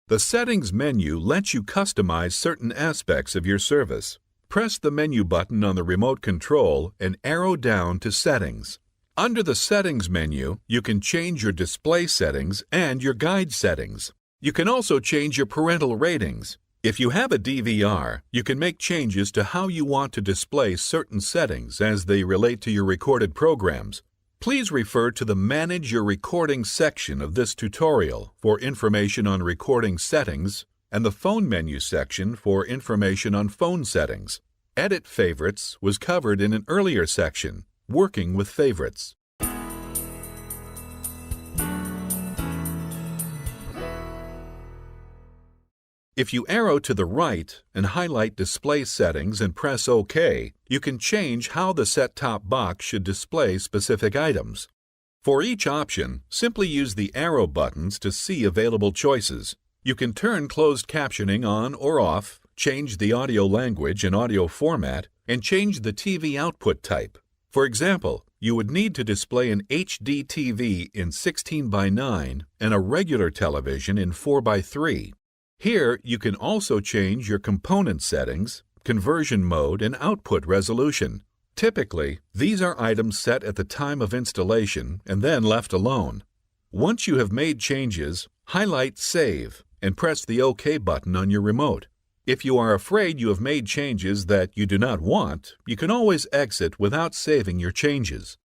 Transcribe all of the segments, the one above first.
The Settings menu lets you customize certain aspects of your service. Press the menu button on the remote control and arrow down to Settings. Under the Settings menu, you can change your display settings and your guide settings. You can also change your parental ratings. If you have a DVR, you can make changes to how you want to display certain settings as they relate to your recorded programs. Please refer to the Manage Your Recording section of this tutorial for information on recording settings and the Phone menu section for information on phone settings. Edit Favorites was covered in an earlier section, Working with Favorites. If you arrow to the right and highlight Display Settings and press OK, you can change how the set-top box should display specific items. For each option, simply use the arrow buttons to see available choices. You can turn closed captioning on or off, change the audio language and audio format, and change the TV output type. For example, you would need to display an HD TV in 16:9 and a regular television in 4:3. Here, you can also change your component settings, conversion mode, and output resolution. Typically, these are items set at the time of installation and then left alone. Once you have made changes, highlight Save and press the OK button on your remote. If you are afraid you have made changes that you do not want, you can always exit without saving your changes.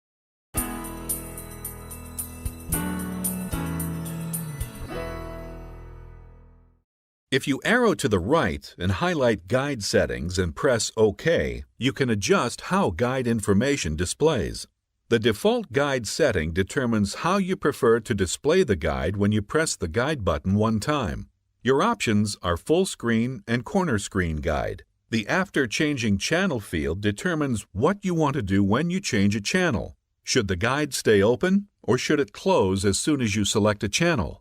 If you arrow to the right and highlight Guide Settings and press OK, you can adjust how guide information displays. The default guide setting determines how you prefer to display the guide when you press the guide button one time. Your options are Full Screen and Corner Screen Guide. The After Changing Channel field determines what you want to do when you change a channel. Should the guide stay open, or should it close as soon as you select a channel?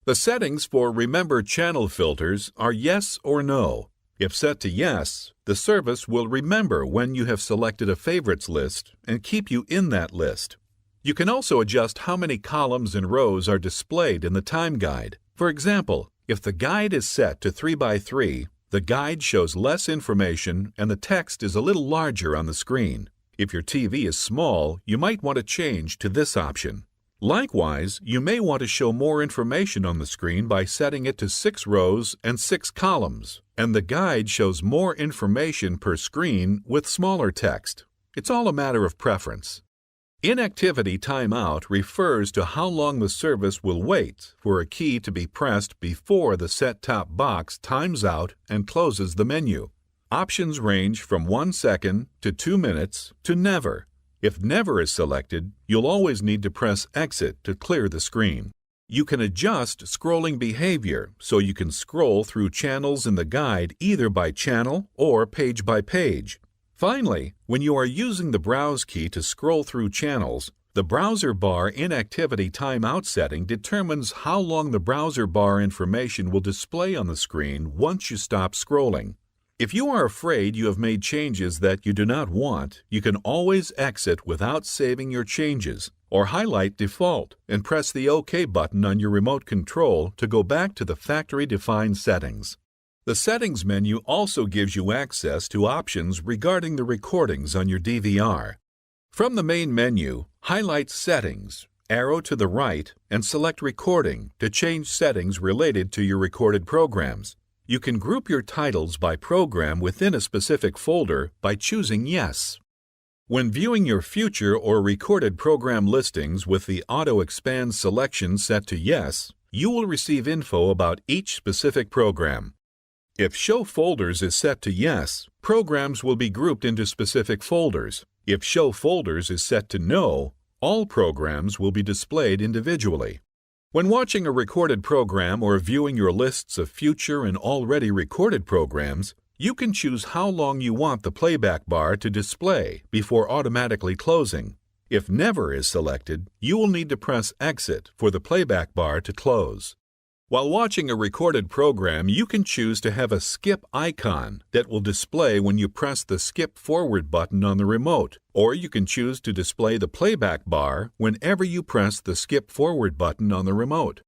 The settings for Remember Channel Filters are Yes or No. If set to Yes, the service will remember when you have selected a favorites list and keep you in that list. You can also adjust how many columns and rows are displayed in the time guide. For example, if the guide is set to 3:3, the guide shows less information and the text is a little larger on the screen. If your TV is small, you might want to change to this option. Likewise, you may want to show more information on the screen by setting it to 6 rows and 6 columns, and the guide shows more information per screen with smaller text. It's all a matter of preference. Inactivity timeout refers to how long the service will wait for a key to be pressed before the set-top box times out and closes the menu. Options range from 1 second to 2 minutes to never. If Never is selected, you'll always need to press Exit to clear the screen. You can adjust scrolling behavior so you can scroll through channels in the guide either by channel or page by page. Finally, when you are using the Browse key to scroll through channels, the Browser Bar Inactivity Timeout setting determines how long the browser bar information will display on the screen once you stop scrolling. If you are afraid you have made changes that you do not want, you can always exit without saving your changes, or highlight Default and press the OK button on your remote control to go back to the factory-defined settings. The Settings menu also gives you access to options regarding the recordings on your DVR. From the main menu, highlight Settings, arrow to the right, and select Recording to change settings related to your recorded programs. You can group your titles by program within a specific folder by choosing Yes. When viewing your future or recorded program listings with the Auto Expand selection set to Yes, you will receive info about each specific program. If Show Folders is set to Yes, programs will be grouped into specific folders. If Show Folders is set to No, all programs will be displayed individually. When watching a recorded program or viewing your lists of future and already recorded programs, you can choose how long you want the playback bar to display before automatically closing. If Never is selected, you will need to press Exit for the playback bar to close. While watching a recorded program, you can choose to have a skip icon that will display when you press the Skip Forward button on the remote, or you can choose to display the playback bar whenever you press the Skip Forward button on the remote.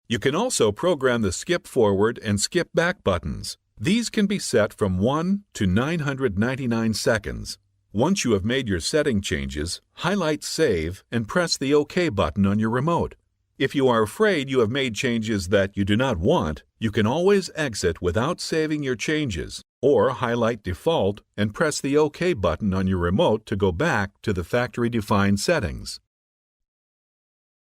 You can also program the skip forward and skip back buttons. These can be set from 1 to 999 seconds. Once you have made your setting changes, highlight Save and press the OK button on your remote. If you are afraid you have made changes that you do not want, you can always exit without saving your changes, or highlight Default and press the OK button on your remote to go back to the factory-defined settings.